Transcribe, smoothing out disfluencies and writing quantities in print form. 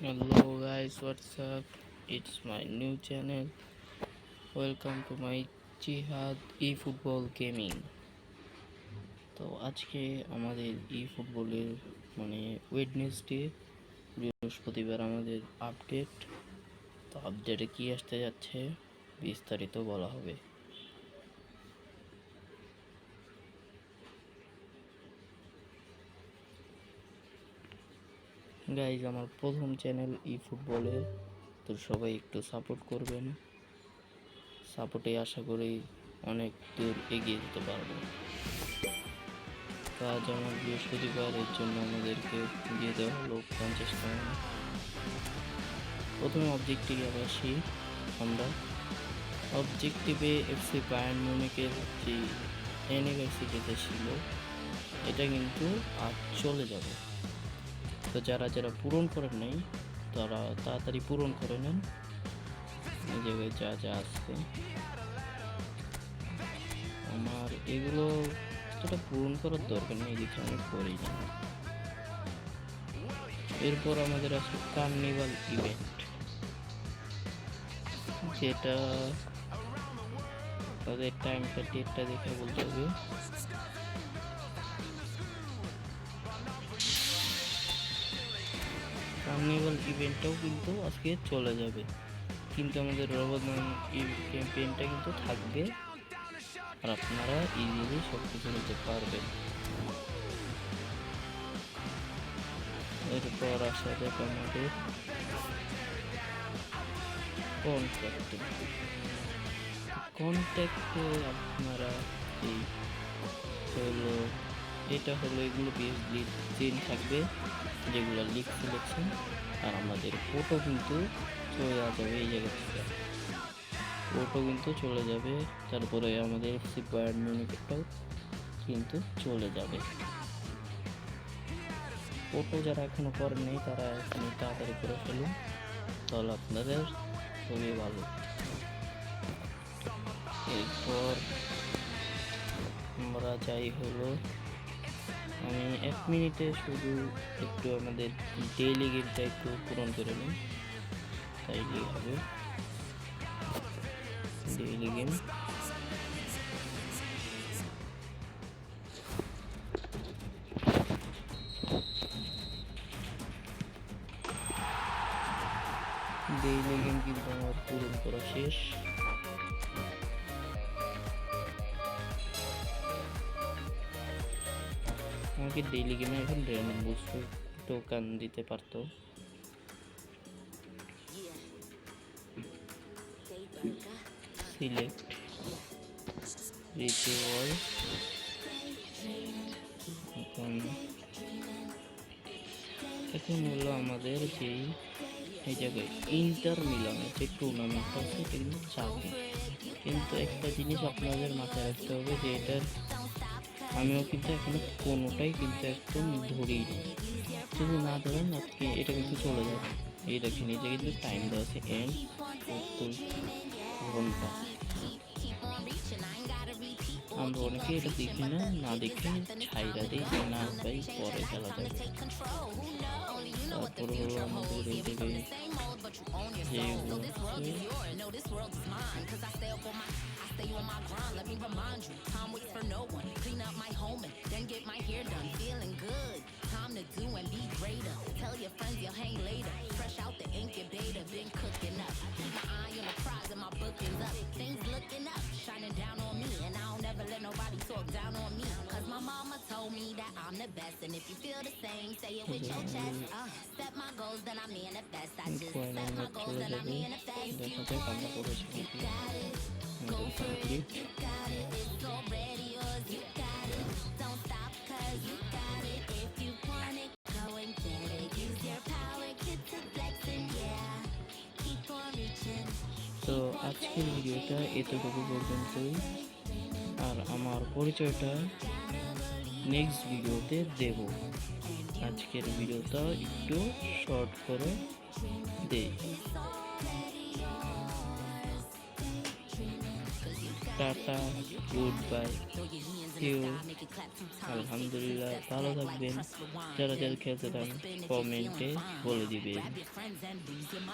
Hello guys, what's up? It's my new channel. Welcome to my Jihad eFootball Gaming. তো আজকে আমাদের eFootballের Wednesday বৃহস্পতিবার আমাদের আপডেট। তো আপডেটে কি আসতে যাচ্ছে বিস্তারিত বলা হবে। গাইজ আমার প্রথম চ্যানেল eFootballের, তো সবাই একটু সাপোর্ট করবেন। সাপোর্টে আশা করি অনেক দূর এগিয়ে যেতে পারবো। কাজ আমার বৃহস্পতিবার, এর জন্য আমাদেরকে দিয়ে দেওয়া হলো 50 টাকা। প্রথমে অবজেক্টিভে আসি। আমরা অবজেক্টিভে এফসি বায়ার্ন মিউনিখের যে অ্যানিভার্সারিতে ছিল, এটা কিন্তু আজ চলে যাবে। তো যারা পূরণ করেন নাই তারা তাড়াতাড়ি পূরণ করে নেন। এই জায়গায় যা যা আসছে আমার এগুলো এতটা পূরণ করার দরকার নেই, এদিকে আমি করি না। এরপর আমাদের আছে কার্নিভাল ইভেন্ট, যেটা তাদের টাইমটা ডেটটা দেখে বলতে হবে। কার্নিভাল ইভেন্টটাও কিন্তু আজকে চলে যাবে, কিন্তু আমাদের রমজান ক্যাম্পেইনটা কিন্তু থাকবে, আর আপনারা ইজিলি সব কিছু নিতে পারবেন। এরপর আসা যাক আমাদের কন্ট্যাক্টে আপনারা এই হলো, এটা হলো এগুলো চেন থাকবে যেগুলো লিগ সিলেকশন, আর আমাদের ফটো কিন্তু চলে যাবে এই জায়গা থেকে, ফটো কিন্তু চলে যাবে। তারপরে আমাদের এফসি বায়ার্ন মিউনিখটাও কিন্তু চলে যাবে। ফটো যারা এখনো করেননি তারা এখন তাড়াতাড়ি করে ফেলুন, তাহলে আপনাদের খুবই ভালো। এরপর আমরা যাই হলো, আমি 1 মিনিটে শুধু একটু আমাদের ডেইলি গেমটা একটু পূরণ করে নিই, তাইলেই হবে। ডেইলি গেম কিন্তু আমার পূরণ করা শেষ। আমাকে ডেইলি গেমে এখন র্যান্ডম বুস্টার টোকেন দিতে পারতো। সিলেক্ট রিচুয়াল, এখন হলো আমাদের যেই এই জায়গায় ইন্টার মিলানের যে টুর্নামেন্টটা আছে এটা কিন্তু যাবে, কিন্তু একটা জিনিস আপনাদের মাথায় রাখতে হবে যে এটার আমিও কিন্তু এখনো কোনোটাই কিন্তু একদম ধরিনি। যদি না ধরেন আজকে এটা কিন্তু চলে যাবে। এই দেখেন এই জায়গায় কিন্তু টাইম দেওয়া আছে এন্ড 70 ঘন্টা। আমরা অনেকে এটা দেখি না দেখে ছাইরা দিই যে না ভাই পরে খেলা যাবে। তারপর হলো আমাদের এই জায়গায় যেগুলো চলে যাবে, দেখা যাক আমরা করেছি নাকি আমাদের কমপ্লিট। তো আজকের ভিডিওটা এতটুকু পর্যন্তই, আর আমার পরিচয়টা নেক্সট ভিডিওতে দেব। আজকের ভিডিওটা একটু শর্ট করে দেই। Tata, good bye. ইউ। আলহামদুলিল্লাহ, ভালো থাকবেন। যারা যারা খেলতে চান কমেন্টে বলে দিবেন।